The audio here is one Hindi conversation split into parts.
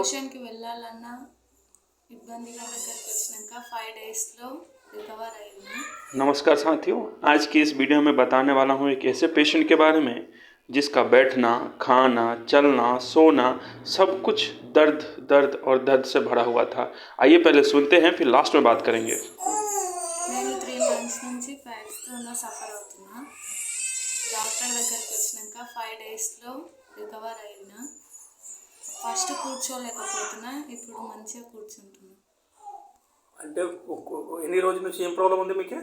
మోషన్కి వెళ్ళాలన్నా ఇబ్బందిగా దగ్గరికి వచ్చినాక 5 డేస్లో रिकवर అయ్యింది। नमस्कार साथियों, आज की इस वीडियो में बताने वाला हूँ एक ऐसे पेशेंट के बारे में जिसका बैठना, खाना, चलना, सोना सब कुछ दर्द दर्द और दर्द से भरा हुआ था। आइए पहले सुनते हैं, फिर लास्ट में बात करेंगे। నేను 3 మంత్స్ నుంచి ఫ్యాక్స్తో సఫర్ అవుతున్నా। డాక్టర్ దగ్గరికి వచ్చినాక 5 డేస్లో రికవర్ అయినా। ఫస్ట్ కూర్చోలేకపోతున్నా, ఇప్పుడు మంచిగా కూర్చుంటున్నా। అంటే ఎన్ని రోజుల నుంచి ఏం ప్రాబ్లం ఉంది మీకు?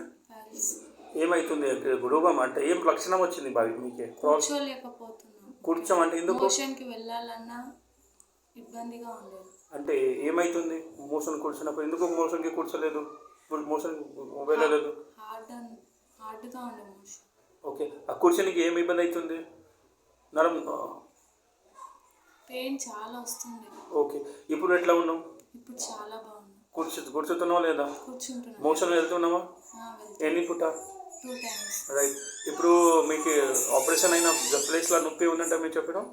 ఏమైతుంది? రోగం అంటే ఏం లక్షణం వచ్చింది బాగా మీకు? కూర్చోలేకపోతున్నా। కూర్చోమంటే ఎందుకు? మోషన్కి వెళ్ళాలన్నా ఇబ్బందిగా ఉండేది। అంటే ఏమైతుంది మోషన్ కూర్చున్నప్పుడు? ఎందుకు మోషన్కి కూర్చోలేదు? మోషన్ వెళ్ళలేదు? హార్డ్గా ఉండే మోషన్। ఓకే, ఆ కూర్చోనికి ఏమి ఇబ్బంది అవుతుంది? నరం పెయిన్ చాలా వస్తుంది। ఓకే, ఇప్పుడు ఎట్లా ఉన్నావు? ఇప్పుడు చాలా బాగుంది। కూర్చుతున్నావా లేదా? కూర్చుంటున్నా। మోషన్ వెళ్తున్నావా? ఎన్ని పూట? 2 టైమ్స్। రైట్, ఇప్పుడు మీకు ఆపరేషన్ అయిన ప్లేస్లో నొప్పి ఉందంటే మీరు చెప్పడం?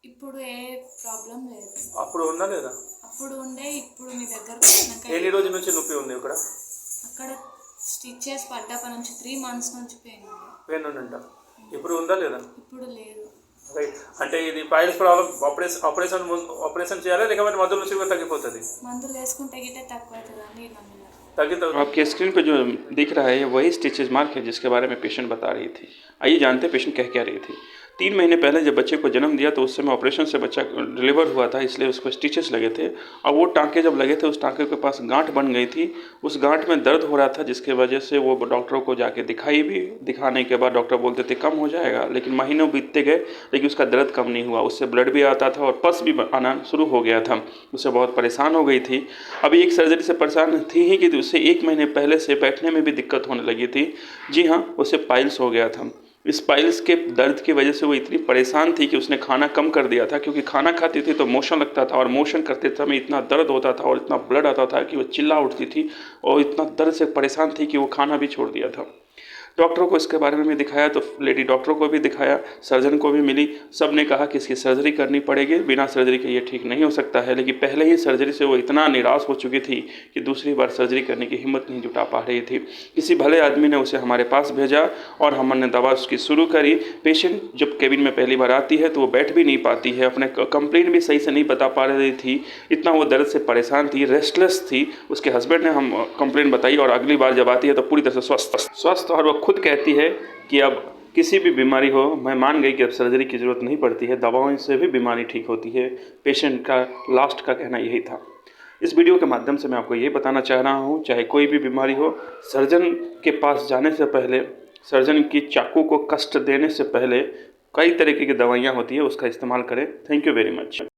ఇప్పుడు ఏ ప్రాబ్లం లేదు। అప్పుడు ఉందా లేదా? అప్పుడు ఉండే, ఇప్పుడు మీ దగ్గరకు వచ్చినాక ఎన్ని రోజుల నుంచి నొప్పి ఉంది ఇక్కడ? అక్కడ స్టిచెస్ పడ్డప్పటి నుంచి 3 మంత్స్ నుంచి పెయిన్ ఉందంట। ఇప్పుడు ఉందా లేదా? ఇప్పుడు లేదు। రైట్, అంటే ఇది పైల్స్ ప్రాబ్లం ఆపరేషన్ చేయాలి లేకపోతే మందుల నుంచి కూడా తగ్గిపోతుంది? మందులు వేసుకుంటే గిట్టే తక్కువ అవుతుందండి। आपके स्क्रीन पे जो दिख रहा है वही स्टिचेस मार्क है जिसके बारे में पेशेंट बता रही थी। आइए जानते हैं पेशेंट कह क्या रही थी। 3 महीने पहले जब बच्चे को जन्म दिया तो उस समय ऑपरेशन से बच्चा डिलीवर हुआ था, इसलिए उसको स्टिचेस लगे थे। और वो टाँके जब लगे थे उस टाँके के पास गांठ बन गई थी। उस गांठ में दर्द हो रहा था जिसकी वजह से वो डॉक्टरों को जाके दिखाई भी। दिखाने के बाद डॉक्टर बोलते थे कम हो जाएगा, लेकिन महीनों बीतते गए लेकिन उसका दर्द कम नहीं हुआ। उससे ब्लड भी आता था और पस भी आना शुरू हो गया था। उससे बहुत परेशान हो गई थी। अभी एक सर्जरी से परेशान थी ही कि उससे 1 महीने पहले से बैठने में भी दिक्कत होने लगी थी। जी हाँ, उसे पाइल्स हो गया था। इस पाइल्स के दर्द की वजह से वो इतनी परेशान थी कि उसने खाना कम कर दिया था, क्योंकि खाना खाती थी तो मोशन लगता था और मोशन करते समय इतना दर्द होता था और इतना ब्लड आता था कि वो चिल्ला उठती थी और इतना दर्द से परेशान थी कि वो खाना भी छोड़ दिया था। डॉक्टरों को इसके बारे में भी दिखाया, तो लेडी डॉक्टरों को भी दिखाया, सर्जन को भी मिली। सब ने कहा कि इसकी सर्जरी करनी पड़ेगी, बिना सर्जरी के ये ठीक नहीं हो सकता है। लेकिन पहले ही सर्जरी से वो इतना निराश हो चुकी थी कि दूसरी बार सर्जरी करने की हिम्मत नहीं जुटा पा रही थी। किसी भले आदमी ने उसे हमारे पास भेजा और हमने दवा उसकी शुरू करी। पेशेंट जब केबिन में पहली बार आती है तो वो बैठ भी नहीं पाती है, अपने कंप्लेंट भी सही से नहीं बता पा रही थी, इतना वो दर्द से परेशान थी, रेस्टलेस थी। उसके हस्बैंड ने हम कंप्लेंट बताई और अगली बार जब आती है तो पूरी तरह से स्वस्थ और वो खुद कहती है कि अब किसी भी बीमारी हो, मैं मान गई कि अब सर्जरी की ज़रूरत नहीं पड़ती है, दवाओं से भी बीमारी ठीक होती है। पेशेंट का लास्ट का कहना यही था। इस वीडियो के माध्यम से मैं आपको ये बताना चाह रहा हूँ, चाहे कोई भी बीमारी हो, सर्जन के पास जाने से पहले, सर्जन की चाकू को कष्ट देने से पहले कई तरीके की दवाइयाँ होती है, उसका इस्तेमाल करें। Thank you very much.